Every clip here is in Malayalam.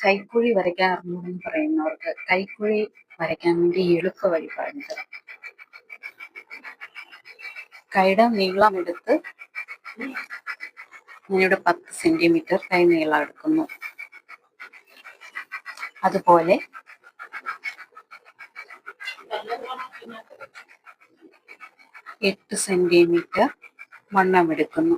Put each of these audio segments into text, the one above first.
കൈക്കുഴി വരയ്ക്കാൻ അറിഞ്ഞൂടെന്ന് പറയുന്നവർക്ക് കൈക്കുഴി വരയ്ക്കാൻ വേണ്ടി എളുപ്പ വഴി പറഞ്ഞത്. കൈയുടെ നീളം എടുത്ത് ഞാനിവിടെ 10 സെന്റിമീറ്റർ കൈ നീളം എടുക്കുന്നു. അതുപോലെ 8 സെന്റിമീറ്റർ വണ്ണം എടുക്കുന്നു.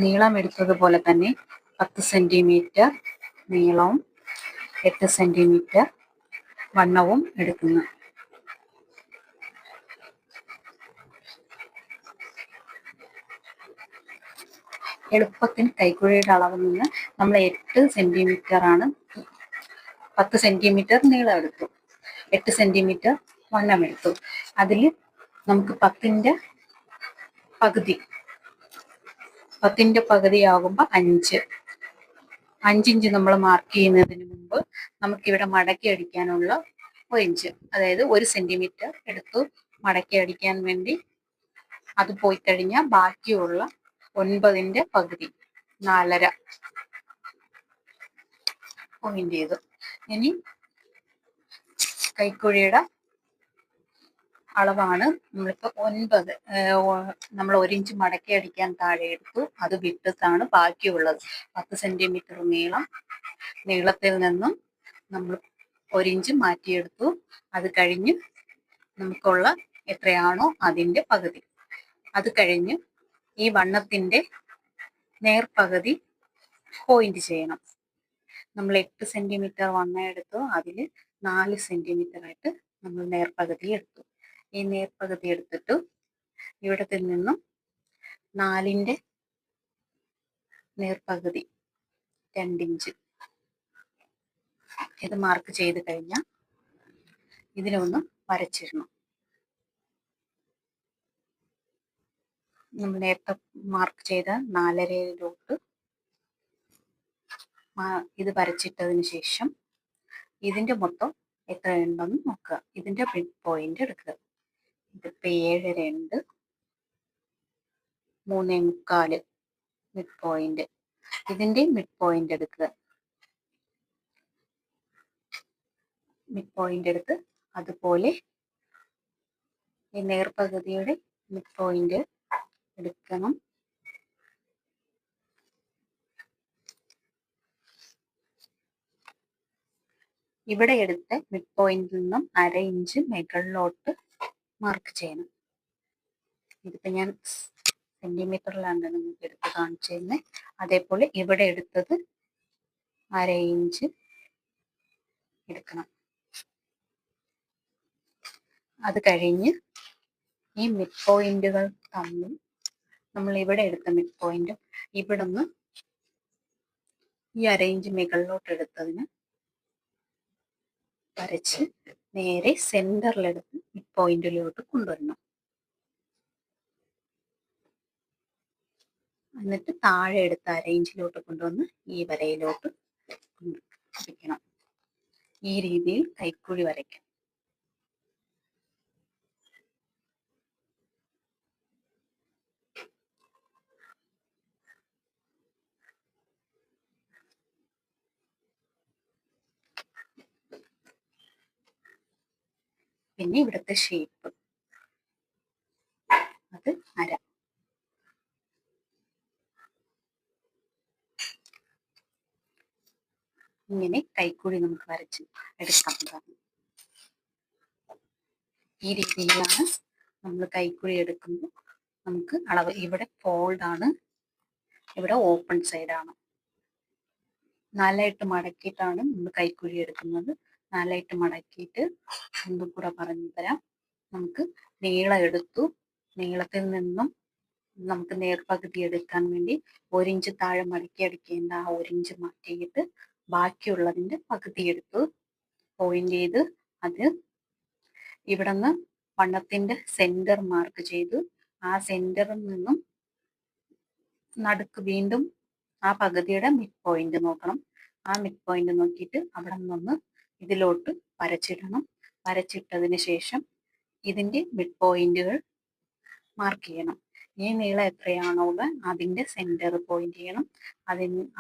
നീളം എടുത്തതുപോലെ തന്നെ 10 സെന്റിമീറ്റർ നീളവും 8 സെന്റിമീറ്റർ വണ്ണവും എടുക്കുന്നു. എളുപ്പത്തിന് കൈക്കുഴിയുടെ അളവിൽ നിന്ന് നമ്മൾ 8 സെന്റിമീറ്റർ ആണ്, 10 സെന്റിമീറ്റർ നീളം എടുത്തു, 8 സെന്റിമീറ്റർ വണ്ണം എടുത്തു. അതിൽ നമുക്ക് 10ന്റെ പകുതിയാകുമ്പോൾ 5 ഇഞ്ച് നമ്മൾ മാർക്ക് ചെയ്യുന്നതിന് മുമ്പ് നമുക്കിവിടെ മടക്കി അടിക്കാനുള്ള 1 ഇഞ്ച്, അതായത് 1 സെന്റിമീറ്റർ എടുത്തു മടക്കി അടിക്കാൻ വേണ്ടി. അത് പോയി കഴിഞ്ഞാൽ ബാക്കിയുള്ള 9ന്റെ പകുതി 4.5 പോയിന്റ് ചെയ്തു. ഇനി കൈക്കുഴിയുടെ അളവാണ് നമ്മളിപ്പോൾ 9, നമ്മൾ 1 ഇഞ്ച് മടക്കി അടിക്കാൻ താഴെ എടുത്തു, അത് വിട്ടിട്ടാണ് ബാക്കിയുള്ളത് 10 സെന്റിമീറ്റർ നീളത്തിൽ നിന്നും നമ്മൾ 1 ഇഞ്ച് മാറ്റിയെടുത്തു. അത് കഴിഞ്ഞ് നമുക്കുള്ള എത്രയാണോ അതിൻ്റെ പകുതി. അത് കഴിഞ്ഞ് ഈ വണ്ണത്തിന്റെ നേർപകുതി പോയിന്റ് ചെയ്യണം. നമ്മൾ 8 സെന്റിമീറ്റർ വണ്ണം എടുത്തു, അതിൽ 4 സെന്റിമീറ്റർ ആയിട്ട് നമ്മൾ നേർപകുതി എടുത്തു. ഈ നേർപകുതി എടുത്തിട്ട് ഇവിടത്തിൽ നിന്നും 4ന്റെ നേർപകുതി 2 ഇഞ്ച് ഇത് മാർക്ക് ചെയ്ത് കഴിഞ്ഞാൽ ഇതിനൊന്ന് വരച്ചിടണം. നമ്മൾ നേരത്തെ മാർക്ക് ചെയ്ത 4.5-ലോട്ട് ഇത് വരച്ചിട്ടതിന് ശേഷം ഇതിന്റെ മൊത്തം എത്രയുണ്ടെന്ന് നോക്കുക. ഇതിന്റെ മിഡ് പോയിന്റ് എടുക്കുക. ഇതിപ്പോ 7.2, 3.25 മിഡ് പോയിന്റ്. ഇതിന്റെ മിഡ് പോയിന്റ് എടുക്കുക. മിഡ് പോയിന്റ് എടുത്ത് അതുപോലെ ഈ നേർപകുതിയുടെ മിഡ് പോയിന്റ് എടുക്കണം. ഇവിടെ എടുത്ത് മിഡ് പോയിന്റിൽ നിന്നും 1/2 ഇഞ്ച് മുകളിലോട്ട് മാർക്ക് ചെയ്യണം. ഇതിപ്പോ ഞാൻ സെന്റിമീറ്ററിലാണ് നിങ്ങൾക്ക് എടുത്ത് കാണിച്ചിരുന്നത്. അതേപോലെ ഇവിടെ എടുത്തത് 1/2 ഇഞ്ച് എടുക്കണം. അത് കഴിഞ്ഞ് ഈ മിഡ് പോയിന്റുകൾ തമ്മിൽ നമ്മൾ ഇവിടെ എടുത്ത മിഡ് പോയിന്റും ഇവിടെ നിന്ന് ഈ 1/2 ഇഞ്ച് മുകളിലോട്ട് എടുത്തതിന് വരച്ച് നേരെ സെന്ററിലെടുത്ത് മിഡ് പോയിന്റിലോട്ട് കൊണ്ടുവരണം. എന്നിട്ട് താഴെ എടുത്ത് 1/2 ഇഞ്ചിലോട്ട് കൊണ്ടുവന്ന് ഈ വരയിലോട്ട് വയ്ക്കണം. ഈ രീതിയിൽ കൈക്കുഴി വരയ്ക്കാം. പിന്നെ ഇവിടുത്തെ ഷേപ്പ് അത് 1/2. ഇങ്ങനെ കൈക്കുഴി നമുക്ക് വരച്ച് എടുക്കാവുന്നതാണ്. ഈ രീതിയിലാണ് നമ്മൾ കൈക്കുഴി എടുക്കുമ്പോൾ നമുക്ക് അളവ്. ഇവിടെ ഫോൾഡ് ആണ്, ഇവിടെ ഓപ്പൺ സൈഡാണ്. 4ആയിട്ട് മടക്കിയിട്ടാണ് നമ്മൾ കൈക്കുഴി എടുക്കുന്നത്. 4ആയിട്ട് മടക്കിയിട്ട് ഒന്നും കൂടെ പറഞ്ഞു തരാം. നമുക്ക് നീളം എടുത്തു. നീളത്തിൽ നിന്നും നമുക്ക് നേർപകുതി എടുക്കാൻ വേണ്ടി 1 ഇഞ്ച് താഴെ മടക്കി അടിക്കേണ്ട ആ 1 ഇഞ്ച് മാറ്റിയിട്ട് ബാക്കിയുള്ളതിന്റെ പകുതി എടുത്തു പോയിന്റ് ചെയ്ത് അത് ഇവിടെ നിന്ന് വണ്ണത്തിന്റെ സെന്റർ മാർക്ക് ചെയ്തു. ആ സെന്ററിൽ നിന്നും നടുക്ക് വീണ്ടും ആ പകുതിയുടെ മിഡ് പോയിന്റ് നോക്കണം. ആ മിഡ് പോയിന്റ് നോക്കിയിട്ട് അവിടെ നിന്ന് ഇതിലോട്ട് വരച്ചിടണം. വരച്ചിട്ടതിന് ശേഷം ഇതിന്റെ മിഡ് പോയിന്റുകൾ മാർക്ക് ചെയ്യണം. ഈ നീളം എത്രയാണോ ഉള്ളത് അതിന്റെ സെന്റർ പോയിന്റ് ചെയ്യണം.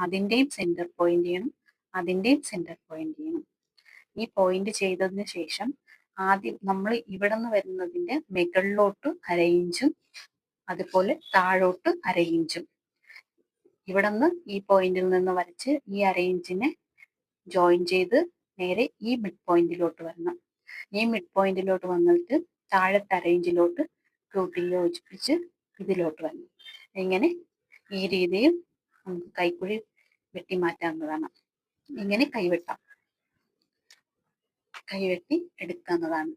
അതിന്റെയും സെന്റർ പോയിന്റ് ചെയ്യണം. അതിന്റെയും സെന്റർ പോയിന്റ് ചെയ്യണം. ഈ പോയിന്റ് ചെയ്തതിന് ശേഷം ആദ്യം നമ്മൾ ഇവിടെ നിന്ന് വരുന്നതിന്റെ മുകളിലോട്ട് 1/2 ഇഞ്ചും അതുപോലെ താഴോട്ട് 1/2 ഇഞ്ചും ഇവിടെ നിന്ന് ഈ പോയിന്റിൽ നിന്ന് വരച്ച് ഈ 1/2 ഇഞ്ചിനെ ജോയിൻ ചെയ്ത് നേരെ ഈ മിഡ് പോയിന്റിലോട്ട് വരണം. ഈ മിഡ് പോയിന്റിലോട്ട് വന്നിട്ട് താഴത്തെ 1/2 ഇഞ്ചിലോട്ട് കൂട്ടി യോജിപ്പിച്ച് ഇതിലോട്ട് വരണം. ഇങ്ങനെ ഈ രീതിയിൽ നമുക്ക് കൈക്കുഴി വെട്ടി മാറ്റാവുന്നതാണ്. ഇങ്ങനെ കൈവെട്ടി എടുക്കാവുന്നതാണ്.